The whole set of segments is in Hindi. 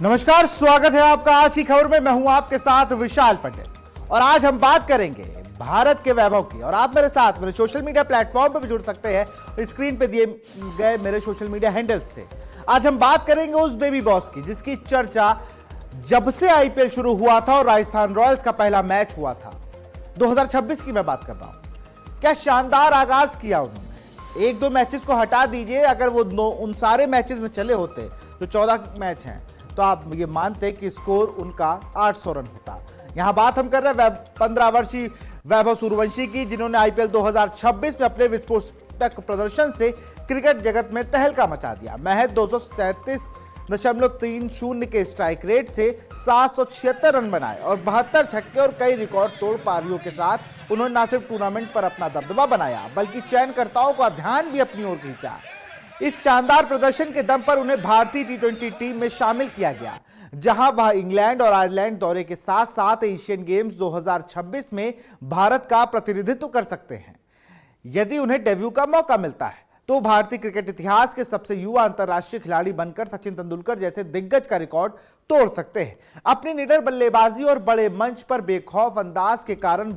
नमस्कार, स्वागत है आपका आज की खबर में। मैं हूं आपके साथ विशाल पटेल और आज हम बात करेंगे भारत के वैभव की। और आप मेरे साथ मेरे सोशल मीडिया प्लेटफॉर्म पर भी जुड़ सकते हैं स्क्रीन पे दिए गए मेरे सोशल मीडिया हैंडल्स से। आज हम बात करेंगे उस बेबी बॉस की जिसकी चर्चा जब से आईपीएल शुरू हुआ था और राजस्थान रॉयल्स का पहला मैच हुआ था, 2026 की मैं बात कर रहा हूं। क्या शानदार आगाज किया उन्होंने। एक दो मैचेस को हटा दीजिए, अगर वो उन सारे मैचेस में चले होते जो 14 मैच हैं तो आप ये मानते कि स्कोर उनका 800 रन होता। यहां बात हम कर रहे हैं 15 वर्षीय वैभव सूर्यवंशी की, जिन्होंने आईपीएल 2026 में अपने विस्फोटक प्रदर्शन से क्रिकेट जगत में तहलका मचा दिया। महज 237.30 के स्ट्राइक रेट से 776 रन बनाए और 72 छक्के और कई रिकॉर्ड तोड़ पारियों के साथ उन्होंने न सिर्फ टूर्नामेंट पर अपना दबदबा बनाया बल्कि चयनकर्ताओं का ध्यान भी अपनी ओर खींचा। इस शानदार प्रदर्शन के दम पर उन्हें भारतीय टी20 टीम में शामिल किया गया, जहां वह इंग्लैंड और आयरलैंड दौरे के साथ साथ एशियन गेम्स 2026 में भारत का प्रतिनिधित्व कर सकते हैं। यदि उन्हें डेब्यू का मौका मिलता है तो भारतीय क्रिकेट इतिहास के सबसे युवा अंतर्राष्ट्रीय खिलाड़ी बनकर सचिन तेंदुलकर जैसे दिग्गज का रिकॉर्ड तोड़ सकते हैं। अपनी निडर बल्लेबाजी और बड़े मंच पर बेखौफ अंदाज के कारण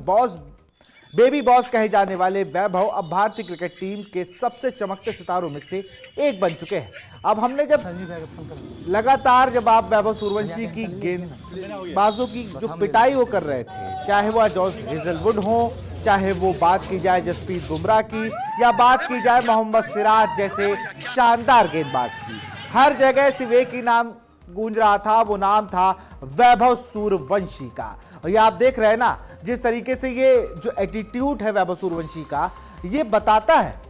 बेबी बॉस कहे जाने वाले वैभव अब भारतीय क्रिकेट टीम के सबसे चमकते सितारों में से एक बन चुके हैं। अब हमने जब जब आप वैभव सूर्यवंशी की गेंदबाजों की जो पिटाई वो कर रहे थे, चाहे वो जॉस हेजलवुड हो, चाहे वो बात की जाए जसप्रीत बुमराह की या बात की जाए मोहम्मद सिराज जैसे शानदार गेंदबाज की, हर जगह सिर्फ एक ही नाम गूंज रहा था, वो नाम था वैभव सूर्यवंशी का। और ये आप देख रहे हैं ना, जिस तरीके से ये जो एटीट्यूड है वैभव सूर्यवंशी का, ये बताता है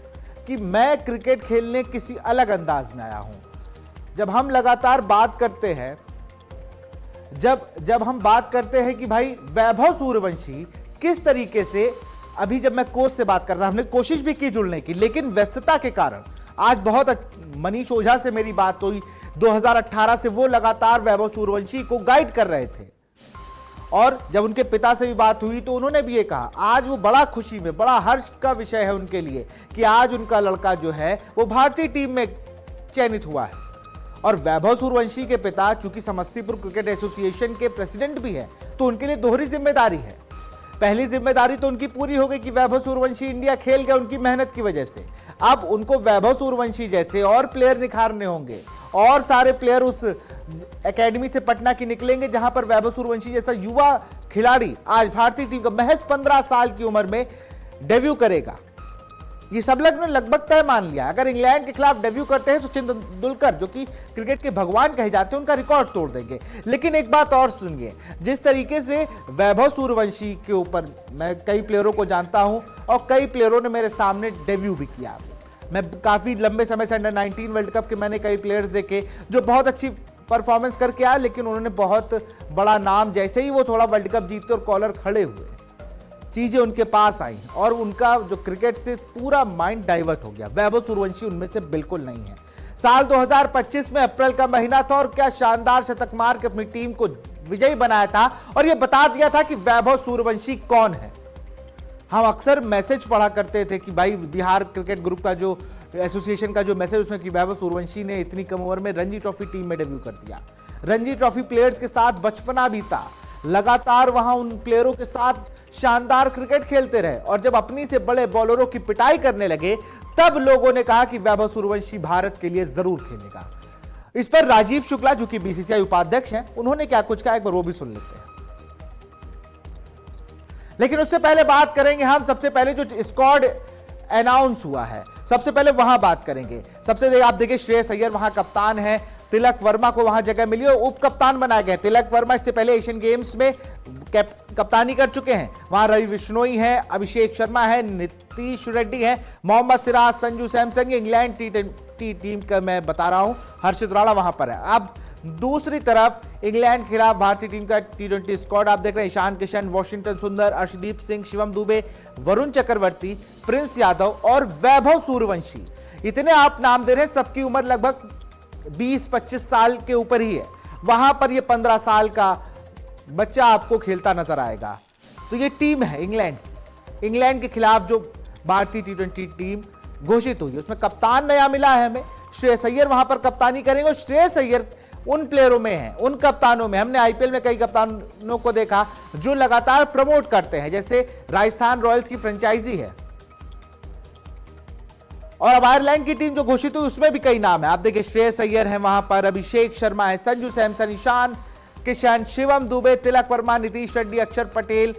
कि मैं क्रिकेट खेलने किसी अलग अंदाज में आया हूं। जब हम लगातार बात करते हैं जब हम बात करते हैं कि भाई वैभव सूर्यवंशी किस तरीके से, अभी जब मैं कोच से बात कर रहा, हमने कोशिश भी की जुड़ने की, लेकिन व्यस्तता के कारण आज मनीष ओझा से मेरी बात हुई। 2018 से वो लगातार वैभव सूर्यवंशी को गाइड कर रहे थे और जब उनके पिता से भी बात हुई तो उन्होंने भी ये कहा, आज वो बड़ा खुशी में, बड़ा हर्ष का विषय है उनके लिए कि आज उनका लड़का जो है वो भारतीय टीम में चयनित हुआ है। और वैभव सूर्यवंशी के पिता चूंकि समस्तीपुर क्रिकेट एसोसिएशन के प्रेसिडेंट भी है तो उनके लिए दोहरी जिम्मेदारी है। पहली जिम्मेदारी तो उनकी पूरी हो गई कि वैभव सूर्यवंशी इंडिया खेल गया उनकी मेहनत की वजह से। अब उनको वैभव सूर्यवंशी जैसे और प्लेयर निखारने होंगे और सारे प्लेयर उस एकेडमी से पटना की निकलेंगे जहां पर वैभव सूर्यवंशी जैसा युवा खिलाड़ी आज भारतीय टीम का महज 15 साल की उम्र में डेब्यू करेगा। ये सब लोग ने लगभग तय मान लिया, अगर इंग्लैंड के खिलाफ डेब्यू करते हैं तो सचिन तेंदुलकर जो कि क्रिकेट के भगवान कहे जाते हैं उनका रिकॉर्ड तोड़ देंगे। लेकिन एक बात और सुनिए, जिस तरीके से वैभव सूर्यवंशी के ऊपर मैं कई प्लेयरों को जानता हूं और कई प्लेयरों ने मेरे सामने डेब्यू भी किया। मैं काफी लंबे समय से अंडर 19 वर्ल्ड कप के मैंने कई प्लेयर्स देखे जो बहुत अच्छी परफॉर्मेंस करके आए, लेकिन उन्होंने बहुत बड़ा नाम, जैसे ही वो थोड़ा वर्ल्ड कप जीते और कॉलर खड़े हुए, चीजें उनके पास आई और उनका जो क्रिकेट से पूरा माइंड डाइवर्ट हो गया। वैभव सूर्यवंशी उनमें से बिल्कुल नहीं है। साल 2025 में अप्रैल का महीना था और क्या शानदार शतक मार के अपनी टीम को विजयी बनाया था और यह बता दिया था कि वैभव सूर्यवंशी कौन है। हम अक्सर मैसेज पढ़ा करते थे कि भाई बिहार क्रिकेट ग्रुप का जो एसोसिएशन का जो मैसेज, उसमें कि वैभव सूर्यवंशी ने इतनी कम उम्र में रणजी ट्रॉफी टीम में डेब्यू कर दिया। रणजी ट्रॉफी प्लेयर्स के साथ बचपना बीता, लगातार वहां उन प्लेयरों के साथ शानदार क्रिकेट खेलते रहे और जब अपनी से बड़े बॉलरों की पिटाई करने लगे तब लोगों ने कहा कि वैभव सूर्यवंशी भारत के लिए जरूर खेलेगा। इस पर राजीव शुक्ला जो कि बीसीसीआई उपाध्यक्ष हैं, उन्होंने क्या कुछ कहा, एक बार वो भी सुन लेते हैं। लेकिन उससे पहले बात करेंगे हम, सबसे पहले जो स्क्वाड अनाउंस हुआ है सबसे पहले वहां बात करेंगे। सबसे आप देखिए, श्रेयस अय्यर वहां कप्तान है, तिलक वर्मा को वहां जगह मिली और उप कप्तान बनाया गया। तिलक वर्मा इससे पहले एशियन गेम्स में कप्तानी कर चुके हैं। वहां रवि बिश्नोई है, अभिषेक शर्मा है, नीतीश रेड्डी है, मोहम्मद सिराज, संजू सैमसंग। इंग्लैंड टीम का मैं बता रहा हूं, हर्षित राणा वहां पर है। अब दूसरी तरफ इंग्लैंड के खिलाफ भारतीय टीम का टी20 स्क्वाड आप देख रहे हैं। ईशान किशन, वॉशिंगटन सुंदर, अर्शदीप सिंह, शिवम दुबे, वरुण चक्रवर्ती, प्रिंस यादव और वैभव सूर्यवंशी, इतने आप नाम दे रहे हैं। सबकी उम्र लगभग 20-25 साल के ऊपर ही है। वहां पर ये 15 साल का बच्चा आपको खेलता नजर आएगा। तो ये टीम है इंग्लैंड के खिलाफ जो भारतीय टी20 टीम घोषित हुई, उसमें कप्तान नया मिला है हमें, श्रेयस अय्यर वहां पर कप्तानी करेंगे और श्रेयस अय्यर उन प्लेयरों में है, उन कप्तानों में। हमने आईपीएल में कई कप्तानों को देखा जो लगातार प्रमोट करते हैं, जैसे राजस्थान रॉयल्स की फ्रेंचाइजी है। और अब आयरलैंड की टीम जो घोषित हुई उसमें भी कई नाम है। आप देखिए श्रेयस अय्यर है वहां पर, अभिषेक शर्मा है, संजू सैमसन, ईशान किशन, शिवम दुबे, तिलक वर्मा, नीतीश रेड्डी, अक्षर पटेल,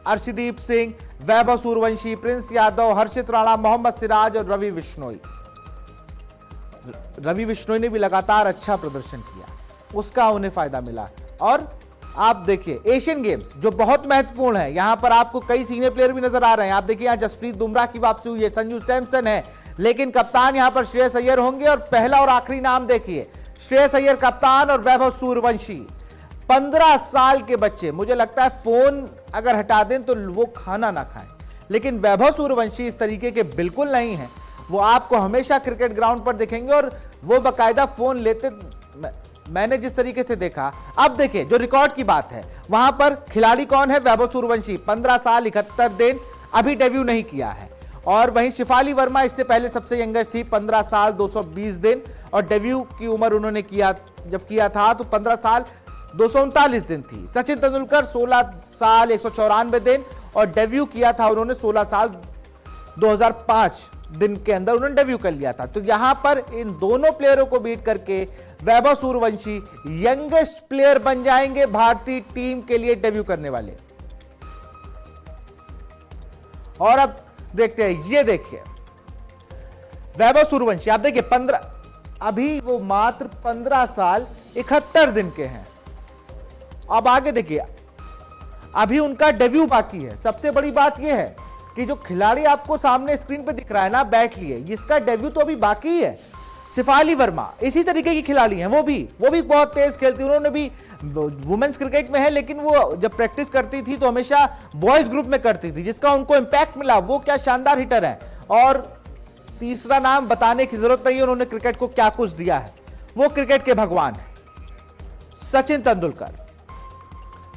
अर्शदीप सिंह, वैभव सूर्यवंशी, प्रिंस यादव, हर्षित राणा, मोहम्मद सिराज और रवि बिश्नोई। रवि बिश्नोई ने भी लगातार अच्छा प्रदर्शन किया, उसका उन्हें फायदा मिला। और आप देखिए एशियन गेम्स जो बहुत महत्वपूर्ण है, यहां पर आपको कई सीनियर प्लेयर भी नजर आ रहे हैं। आप देखिए यहां जसप्रीत बुमराह की वापसी हुई है, संजू सैमसन है, लेकिन कप्तान यहां पर श्रेयस अय्यर होंगे। और पहला और आखिरी नाम देखिए, श्रेयस अय्यर कप्तान और वैभव सूर्यवंशी 15 साल के बच्चे। मुझे लगता है फोन अगर हटा दें तो वो खाना ना खाएं, लेकिन वैभव सूर्यवंशी इस तरीके के बिल्कुल नहीं है। वो आपको हमेशा क्रिकेट ग्राउंड पर दिखेंगे और वो बाकायदा फोन लेते, मैंने जिस तरीके से देखा। अब देखिए जो रिकॉर्ड की बात है, वहां पर खिलाड़ी कौन है? वैभव सूर्यवंशी 15 साल 71 दिन, अभी डेब्यू नहीं किया है। और वहीं शिफाली वर्मा इससे पहले सबसे यंगेस्ट थी, 15 साल 220 दिन, और डेब्यू की उम्र उन्होंने जब किया था तो 15 साल 239 दिन थी। सचिन तेंदुलकर 16 साल 194 दिन और डेब्यू किया था उन्होंने 16 साल 2005 दिन के अंदर उन्होंने डेब्यू कर लिया था। तो यहां पर इन दोनों प्लेयरों को बीट करके वैभव सूर्यवंशी यंगेस्ट प्लेयर बन जाएंगे भारतीय टीम के लिए डेब्यू करने वाले। और अब देखते हैं, ये देखिए वैभव सूर्यवंशी, आप देखिए 15, अभी वो मात्र 15 साल 71 दिन के हैं। अब आगे देखिए, अभी उनका डेब्यू बाकी है। सबसे बड़ी बात यह है कि जो खिलाड़ी आपको सामने स्क्रीन पे दिख रहा है ना, बैट लिए, इसका डेब्यू तो अभी बाकी है। शिफाली वर्मा इसी तरीके की खिलाड़ी हैं, वो भी बहुत तेज खेलती, उन्होंने भी वुमेन्स क्रिकेट में है, लेकिन वो जब प्रैक्टिस करती थी तो हमेशा बॉयज ग्रुप में करती थी, जिसका उनको इंपैक्ट मिला। वो क्या शानदार हिटर है। और तीसरा नाम बताने की जरूरत नहीं है, उन्होंने क्रिकेट को क्या कुछ दिया है। वो क्रिकेट के भगवान है, सचिन तेंदुलकर।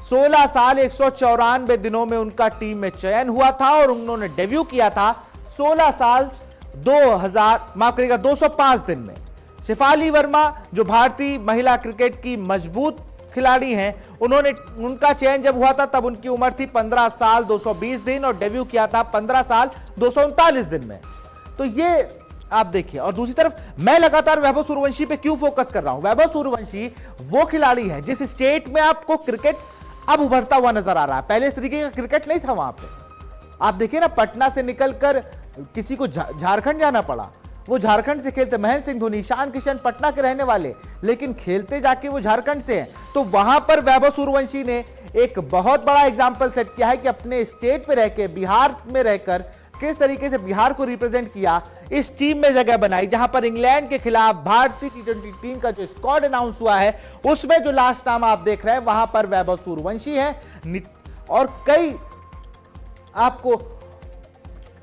16 साल 194 दिनों में उनका टीम में चयन हुआ था और उन्होंने डेब्यू किया था 16 साल 205 दिन में। शिफाली वर्मा जो भारतीय महिला क्रिकेट की मजबूत खिलाड़ी हैं, उनका चयन जब हुआ था तब उनकी उम्र थी 15 साल 220 दिन और डेब्यू किया था 15 साल 239 दिन में। तो ये आप देखिए। और दूसरी तरफ मैं लगातार वैभव सूर्यवंशी पे क्यों फोकस कर रहा हूं? वैभव सूर्यवंशी वो खिलाड़ी है जिस स्टेट में आपको क्रिकेट अब उभरता हुआ नजर आ रहा है। पहले इस तरीके का क्रिकेट नहीं था वहां पे। आप देखिए ना, पटना से निकलकर किसी को झारखंड जाना पड़ा, वो झारखंड से खेलते। महेंद्र सिंह धोनी, ईशान किशन पटना के रहने वाले, लेकिन खेलते जाके वो झारखंड से हैं। तो वहां पर वैभव सूर्यवंशी ने एक बहुत बड़ा एग्जाम्पल सेट किया है कि अपने स्टेट पे रहकर, बिहार में रहकर किस तरीके से बिहार को रिप्रेजेंट किया, इस टीम में जगह बनाई। जहां पर इंग्लैंड के खिलाफ भारतीय टी20 टीम का जो स्क्वाड अनाउंस हुआ है, उसमें जो लास्ट नाम आप देख रहे हैं वहां पर वैभव सूर्यवंशी है। और कई आपको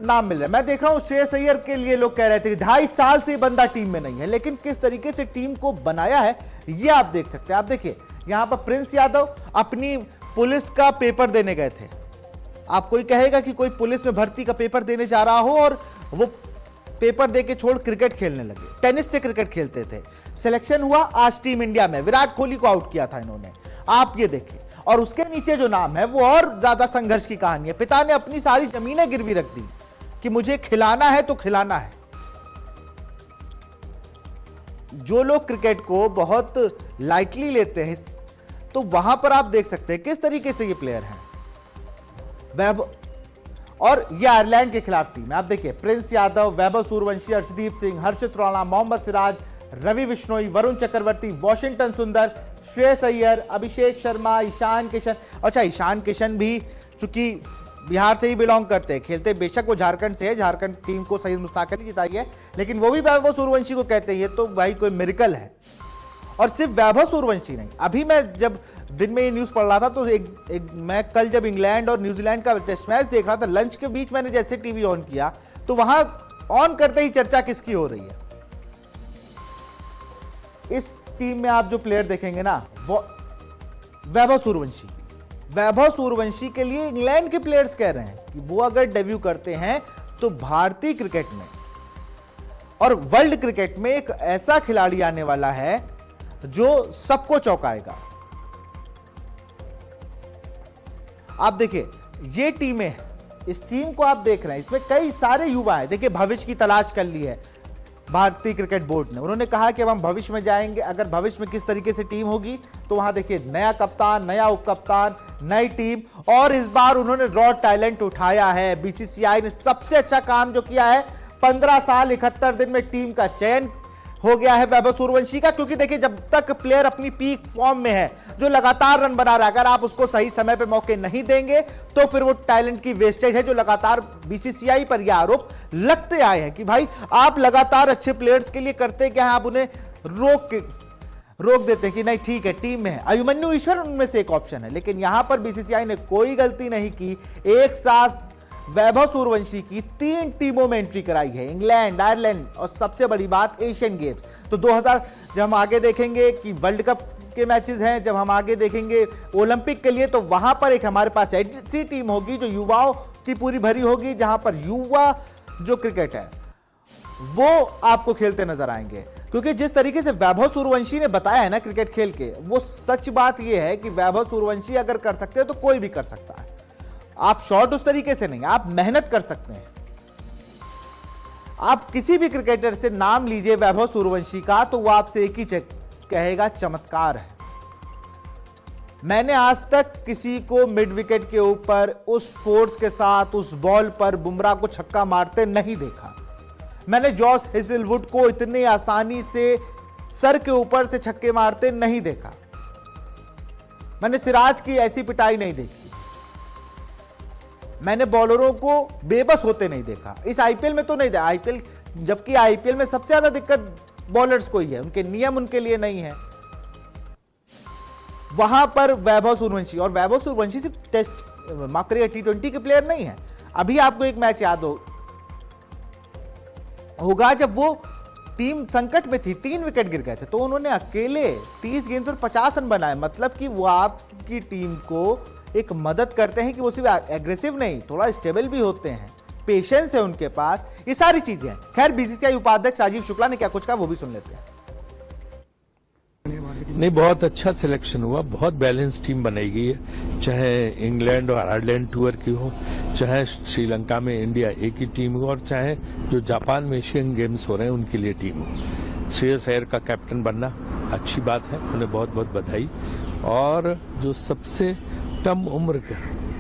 नाम मिल रहे हैं। मैं देख रहा हूं श्रेयस अय्यर के लिए लोग कह रहे थे कि 2.5 साल से बंदा टीम में नहीं है, लेकिन किस तरीके से टीम को बनाया है ये आप देख सकते हैं। आप देखिए यहां पर प्रिंस यादव अपनी पुलिस का पेपर देने गए थे। आप कोई कहेगा कि कोई पुलिस में भर्ती का पेपर देने जा रहा हो और वो पेपर देके छोड़ क्रिकेट खेलने लगे। टेनिस से क्रिकेट खेलते थे। सिलेक्शन हुआ आज टीम इंडिया में, विराट कोहली को आउट किया था इन्होंने। आप ये देखिए। और उसके नीचे जो नाम है वो और ज्यादा संघर्ष की कहानी है। पिता ने अपनी सारी जमीनें गिरवी रख दी कि मुझे खिलाना है तो खिलाना है। जो लोग क्रिकेट को बहुत लाइटली लेते हैं, तो वहां पर आप देख सकते हैं किस तरीके से ये प्लेयर हैं। और ये आयरलैंड के खिलाफ टीम है। आप देखिए प्रिंस यादव, वैभव सूर्यवंशी, अर्शदीप सिंह, हर्षित राणा, मोहम्मद सिराज, रवि बिश्नोई, वरुण चक्रवर्ती, वॉशिंगटन सुंदर, श्रेयस अय्यर, अभिषेक शर्मा, ईशान किशन। अच्छा, ईशान किशन भी चूंकि बिहार से ही बिलोंग करते हैं, खेलते बेशक वो झारखंड से है, झारखंड टीम को सही मुस्ताक जिताई है, लेकिन वो भी वैभव सूर्यवंशी को कहते हैं। तो भाई कोई मिरेकल है। और सिर्फ वैभव सूर्यवंशी नहीं, अभी मैं जब दिन में ये न्यूज़ पढ़ रहा था तो मैं कल जब इंग्लैंड और न्यूजीलैंड का टेस्ट मैच देख रहा था, लंच के बीच मैंने जैसे टीवी ऑन किया तो वहां ऑन करते ही चर्चा किसकी हो रही है? इस टीम में आप जो प्लेयर देखेंगे ना, वो वैभव सूर्यवंशी। वैभव सूर्यवंशी के लिए इंग्लैंड के प्लेयर्स कह रहे हैं कि वो अगर डेब्यू करते हैं तो भारतीय क्रिकेट में और वर्ल्ड क्रिकेट में एक ऐसा खिलाड़ी आने वाला है जो सबको चौंकाएगा। आप देखिए ये टीमें, इस टीम को आप देख रहे हैं, इसमें कई सारे युवा हैं। देखिए भविष्य की तलाश कर ली है भारतीय क्रिकेट बोर्ड ने। उन्होंने कहा कि अब हम भविष्य में जाएंगे, अगर भविष्य में किस तरीके से टीम होगी तो वहां देखिए नया कप्तान, नया उप कप्तान, नई टीम, और इस बार उन्होंने रॉ टैलेंट उठाया है। बीसीसीआई ने सबसे अच्छा काम जो किया है, 15 साल 71 दिन में टीम का चयन हो गया है वैभव सूर्यवंशी का। क्योंकि देखिए जब तक प्लेयर अपनी पीक फॉर्म में है, जो लगातार रन बना रहा है, अगर आप उसको सही समय पे मौके नहीं देंगे तो फिर वो टैलेंट की वेस्टेज है, जो लगातार बीसीसीआई पर यह आरोप लगते आए हैं कि भाई आप लगातार अच्छे प्लेयर्स के लिए करते क्या है, आप उन्हें रोक देते हैं कि नहीं ठीक है टीम में है। अभिमन्यु ईश्वर उनमें से एक ऑप्शन है, लेकिन यहां पर बीसीसीआई ने कोई गलती नहीं की। एक साथ वैभव सूर्यवंशी की 3 टीमों में एंट्री कराई है, इंग्लैंड, आयरलैंड और सबसे बड़ी बात एशियन गेम्स। तो 2000 जब हम आगे देखेंगे कि वर्ल्ड कप के मैचेस हैं, जब हम आगे देखेंगे ओलंपिक के लिए, तो वहां पर एक हमारे पास ऐसी टीम होगी जो युवाओं की पूरी भरी होगी, जहां पर युवा जो क्रिकेट है वो आपको खेलते नजर आएंगे। क्योंकि जिस तरीके से वैभव सूर्यवंशी ने बताया है ना क्रिकेट खेल के, वो सच बात यह है कि वैभव सूर्यवंशी अगर कर सकते हैं तो कोई भी कर सकता है। आप शॉट उस तरीके से नहीं, आप मेहनत कर सकते हैं। आप किसी भी क्रिकेटर से नाम लीजिए वैभव सूर्यवंशी का, तो वो आपसे एक ही कहेगा चमत्कार है। मैंने आज तक किसी को मिड विकेट के ऊपर उस फोर्स के साथ उस बॉल पर बुमराह को छक्का मारते नहीं देखा। मैंने जॉस हेजलवुड को इतनी आसानी से सर के ऊपर से छक्के मारते नहीं देखा। मैंने सिराज की ऐसी पिटाई नहीं देखी। मैंने बॉलरों को बेबस होते नहीं देखा। इस आईपीएल में तो नहीं देखा। आईपीएल, जबकि आईपीएल में सबसे ज्यादा दिक्कत बॉलर्स को ही है, उनके नियम उनके लिए नहीं है। वहां पर वैभव सूर्यवंशी, और वैभव सूर्यवंशी सिर्फ टेस्ट माफ करिए T20 के प्लेयर नहीं है। अभी आपको एक मैच याद होगा जब वो टीम संकट में थी, 3 विकेट गिर गए थे, तो उन्होंने अकेले 30 गेंद पर 50 रन बनाए। मतलब कि वो आपकी टीम को एक मदद करते हैं कि वो सिर्फ एग्रेसिव नहीं, थोड़ा स्टेबल भी होते हैं, पेशेंस है उनके पास, ये सारी चीजें हैं। खैर बीसीसीआई उपाध्यक्ष राजीव शुक्ला ने क्या कुछ कहा वो भी सुन लेते हैं। नहीं, बहुत अच्छा सिलेक्शन हुआ, बहुत बैलेंस टीम बनाई गई है। चाहे इंग्लैंड और आयरलैंड टूर की हो, चाहे श्रीलंका में इंडिया एक ही टीम हो, और चाहे जो जापान में एशियन गेम्स हो रहे हैं उनके लिए टीम हो। श्रेयस अय्यर का कैप्टन बनना अच्छी बात है, उन्हें बहुत बहुत बधाई। और जो सबसे कम उम्र के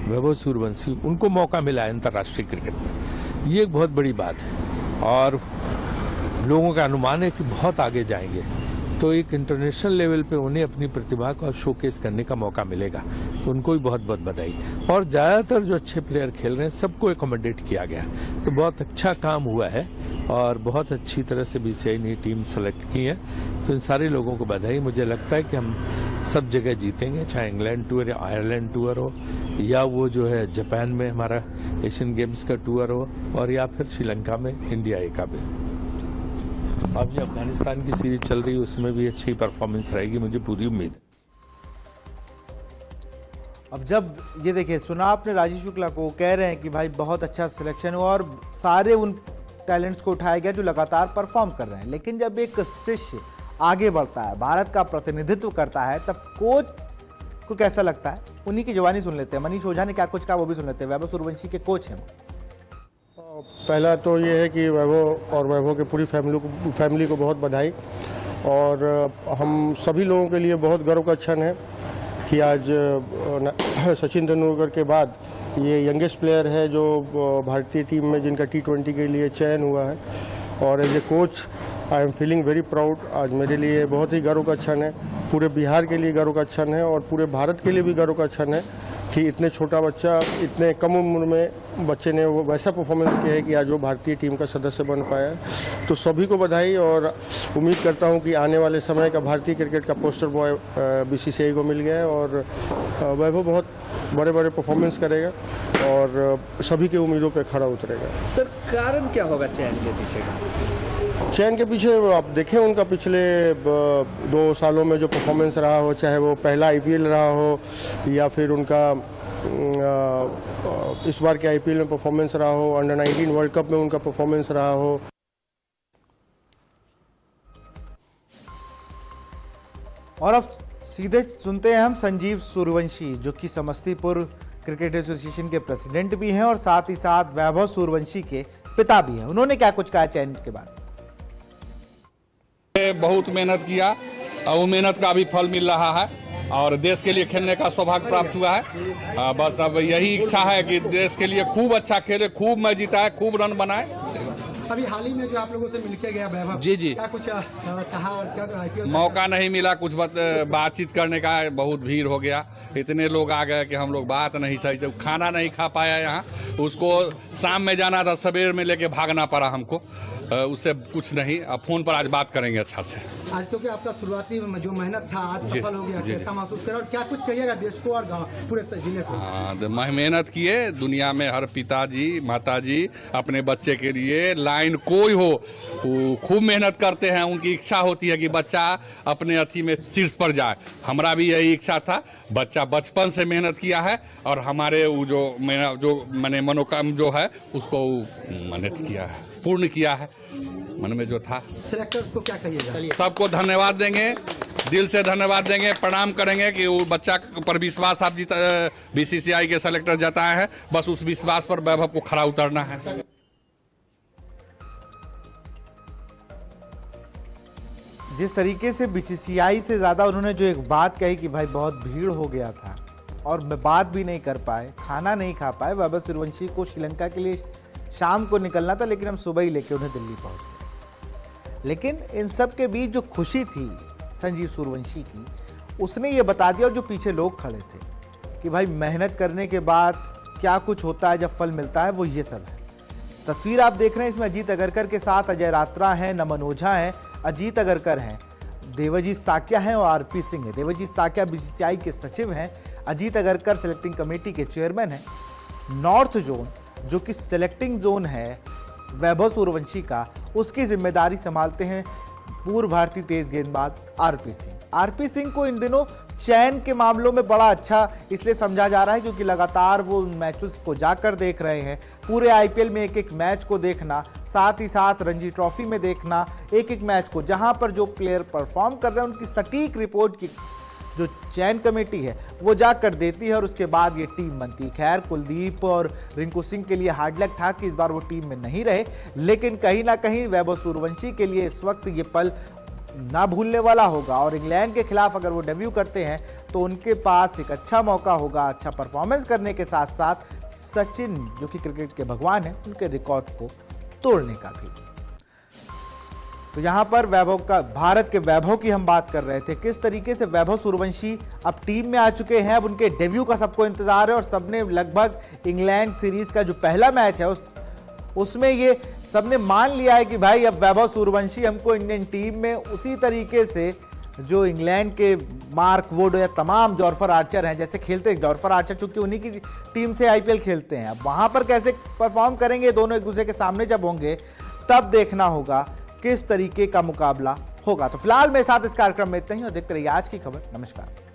वैभव सूर्यवंशी, उनको मौका मिला है अंतर्राष्ट्रीय क्रिकेट में, ये एक बहुत बड़ी बात है। और लोगों का अनुमान है कि बहुत आगे जाएंगे, तो एक इंटरनेशनल लेवल पे उन्हें अपनी प्रतिभा को शोकेस करने का मौका मिलेगा, तो उनको भी बहुत बहुत बधाई। और ज़्यादातर जो अच्छे प्लेयर खेल रहे हैं सबको एकोमोडेट किया गया, तो बहुत अच्छा काम हुआ है और बहुत अच्छी तरह से बीसीसीआई ने टीम सेलेक्ट की है, तो इन सारे लोगों को बधाई। मुझे लगता है कि हम सब जगह जीतेंगे, चाहे इंग्लैंड टूर या आयरलैंड टूर हो, या वो जो है जापान में हमारा एशियन गेम्स का टूर हो, और या फिर श्रीलंका में इंडिया ए का भी। अब जो अफगानिस्तान की सीरीज चल रही है उसमें भी अच्छी परफॉर्मेंस रहेगी, मुझे पूरी उम्मीद है। अब जब ये देखिए सुना आपने राजीव शुक्ला को, कह रहे हैं कि भाई बहुत अच्छा सिलेक्शन हुआ और सारे उन टैलेंट्स को उठाया गया जो लगातार परफॉर्म कर रहे हैं। लेकिन जब एक शिष्य आगे बढ़ता है, भारत का प्रतिनिधित्व करता है, तब कोच को कैसा लगता है, उन्हीं की जवानी सुन लेते हैं। मनीष ओझा ने क्या कुछ कहा वो भी सुन लेते हैं। वैभव सूर्यवंशी के कोच हैं। पहला तो ये है कि वैभव के पूरी फैमिली को बहुत बधाई। और हम सभी लोगों के लिए बहुत गर्व का क्षण है कि आज सचिन तेंदुलकर के बाद ये यंगेस्ट प्लेयर है जो भारतीय टीम में जिनका T20 के लिए चयन हुआ है। और as a coach I am feeling very proud. आज मेरे लिए बहुत ही गर्व का क्षण है, पूरे बिहार के लिए गर्व का क्षण है और पूरे भारत के लिए भी गर्व का क्षण है कि इतने छोटा बच्चा, इतने कम उम्र में बच्चे ने वो वैसा परफॉर्मेंस किया है कि आज वो भारतीय टीम का सदस्य बन पाया है। तो सभी को बधाई और उम्मीद करता हूं कि आने वाले समय का भारतीय क्रिकेट का पोस्टर बॉय बीसीसीआई को मिल गया है और वैभव बहुत बड़े बड़े परफॉर्मेंस करेगा और सभी के उम्मीदों पर खरा उतरेगा। सर कारण क्या होगा चयन के पीछे का? चयन के पीछे आप देखें उनका पिछले 2 सालों में जो परफॉर्मेंस रहा हो, चाहे वो पहला आईपीएल रहा हो या फिर उनका इस बार के आईपीएल में परफॉर्मेंस रहा हो, अंडर 19 वर्ल्ड कप में उनका परफॉर्मेंस रहा हो। और अब सीधे सुनते हैं हम संजीव सूर्यवंशी, जो कि समस्तीपुर क्रिकेट एसोसिएशन के प्रेसिडेंट भी हैं और साथ ही साथ वैभव सूर्यवंशी के पिता भी हैं। उन्होंने क्या कुछ कहा चयन के बाद। बहुत मेहनत किया और वो मेहनत का भी फल मिल रहा है और देश के लिए खेलने का सौभाग्य प्राप्त हुआ है। बस अब यही इच्छा है कि देश के लिए खूब अच्छा खेले, खूब मैच जिताए, खूब रन बनाए। अभी हाल ही में जो आप लोगों से मिलके गया वैभव, जी क्या कुछ कहा और क्या IPL मौका नहीं मिला कुछ बातचीत करने का, बहुत भीड़ हो गया, इतने लोग आ गए कि हम लोग बात नहीं सही से, खाना नहीं खा पाया यहाँ। उसको शाम में जाना था, सवेर में लेके भागना पड़ा हमको, उससे कुछ नहीं। अब फोन पर आज बात करेंगे अच्छा से। आज क्योंकि आपका शुरुआती में जो मेहनत था आज जी, सफल हो गया, जी, कैसा महसूस करा और क्या कुछ कहिएगा देश को और गाँव पूरे जिले को। हाँ, मेहनत किए। दुनिया में हर पिताजी माताजी अपने बच्चे के लिए लाइन कोई हो वो खूब मेहनत करते हैं। उनकी इच्छा होती है कि बच्चा अपने अथी में शीर्ष पर जाए। हमारा भी यही इच्छा था। बच्चा बचपन से मेहनत किया है और हमारे वो जो मैंने मनोकाम जो है उसको मेहनत किया है, पूर्ण किया है मन में जो था। सिलेक्टर्स को क्या कहिएगा। सबको धन्यवाद देंगे, दिल से धन्यवाद देंगे, प्रणाम करेंगे कि वो बच्चा पर विश्वास आप BCCI के सेलेक्टर जताए हैं। बस उस विश्वास पर वैभव को खरा उतरना है। जिस तरीके से BCCI से ज़्यादा उन्होंने जो एक बात कही कि भाई बहुत भीड़ हो गया था और मैं बात भी नहीं कर पाए, खाना नहीं खा पाए। वैभव सूर्यवंशी को श्रीलंका के लिए शाम को निकलना था, लेकिन हम सुबह ही लेके उन्हें दिल्ली पहुंच गए। लेकिन इन सब के बीच जो खुशी थी संजीव सूर्यवंशी की, उसने ये बता दिया और जो पीछे लोग खड़े थे कि भाई मेहनत करने के बाद क्या कुछ होता है जब फल मिलता है, वो ये सब है। तस्वीर आप देख रहे हैं, इसमें अजीत अगरकर के साथ अजय रात्रा हैं, नमन ओझा हैं, अजीत अगरकर हैं, देवजीत साक्या हैं और RP सिंह है। देवजीत साक्या BCCI के सचिव हैं, अजीत अगरकर सिलेक्टिंग कमेटी के चेयरमैन हैं। नॉर्थ जोन जो कि सिलेक्टिंग जोन है वैभव सूर्यवंशी का, उसकी जिम्मेदारी संभालते हैं पूर्व भारतीय तेज गेंदबाज RP सिंह। RP सिंह को इन दिनों चयन के मामलों में बड़ा अच्छा इसलिए समझा जा रहा है क्योंकि लगातार वो मैचेस को जाकर देख रहे हैं। पूरे IPL में एक एक मैच को देखना, साथ ही साथ रणजी ट्रॉफी में देखना एक एक मैच को, जहां पर जो प्लेयर परफॉर्म कर रहे हैं उनकी सटीक रिपोर्ट की जो चयन कमेटी है वो जाकर देती है और उसके बाद ये टीम बनती है। खैर, कुलदीप और रिंकू सिंह के लिए हार्ड लक था कि इस बार वो टीम में नहीं रहे, लेकिन कहीं ना कहीं वैभव सूर्यवंशी के लिए इस वक्त ये पल ना भूलने वाला होगा। और इंग्लैंड के खिलाफ अगर वो डेब्यू करते हैं तो उनके पास एक अच्छा मौका होगा अच्छा परफॉर्मेंस करने के साथ साथ सचिन जो कि क्रिकेट के भगवान हैं उनके रिकॉर्ड को तोड़ने का भी। तो यहाँ पर वैभव का, भारत के वैभव की हम बात कर रहे थे, किस तरीके से वैभव सूर्यवंशी अब टीम में आ चुके हैं। अब उनके डेब्यू का सबको इंतजार है और सबने लगभग इंग्लैंड सीरीज का जो पहला मैच है उसमें ये सबने मान लिया है कि भाई अब वैभव सूर्यवंशी हमको इंडियन टीम में उसी तरीके से जो इंग्लैंड के मार्क वुड या तमाम जॉर्फर आर्चर हैं जैसे खेलते हैं। जॉर्फर आर्चर चूंकि उन्हीं की टीम से IPL खेलते हैं, अब वहाँ पर कैसे परफॉर्म करेंगे दोनों एक दूसरे के सामने जब होंगे तब देखना होगा किस तरीके का मुकाबला होगा। तो फिलहाल मेरे साथ इस कार्यक्रम में इतना ही और देखते रहिए आज की खबर। नमस्कार।